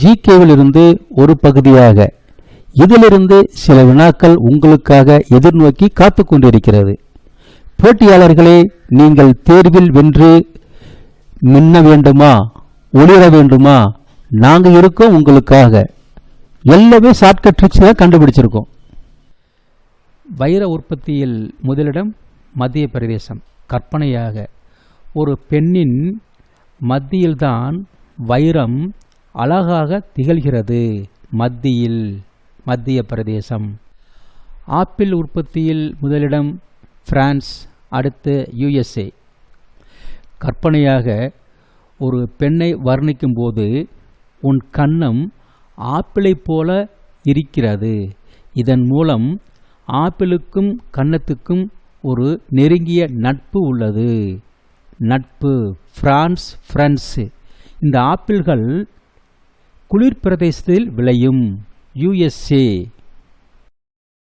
ஜிகேவிலிருந்து ஒரு பகுதியாக இதிலிருந்து சில வினாக்கள் உங்களுக்காக எதிர்நோக்கி காத்து கொண்டிருக்கிறது. போட்டியாளர்களே, நீங்கள் தேர்வில் வென்று மின்ன வேண்டுமா, ஒளிர வேண்டுமா? நாங்கள் இருக்கோம் உங்களுக்காக. எல்லாமே ஷார்ட்கட் ட்ரிக்ஸ் தான் கண்டுபிடிச்சிருக்கோம். வைர உற்பத்தியில் முதலிடம் மத்திய பிரதேசம். கற்பனையாக ஒரு பெண்ணின் மத்தியில்தான் வைரம் அழகாக திகழ்கிறது. மத்திய பிரதேசம். ஆப்பிள் உற்பத்தியில் முதலிடம் பிரான்ஸ், அடுத்து USA. கற்பனையாக ஒரு பெண்ணை வர்ணிக்கும் போது உன் கன்னம் ஆப்பிளை போல இருக்கிறது. இதன் மூலம் ஆப்பிளுக்கும் கன்னத்துக்கும் ஒரு நெருங்கிய நட்பு உள்ளது. நட்பு. பிரான்ஸ். இந்த ஆப்பிள்கள் குளிர் பிரதேசத்தில் விளையும். USA.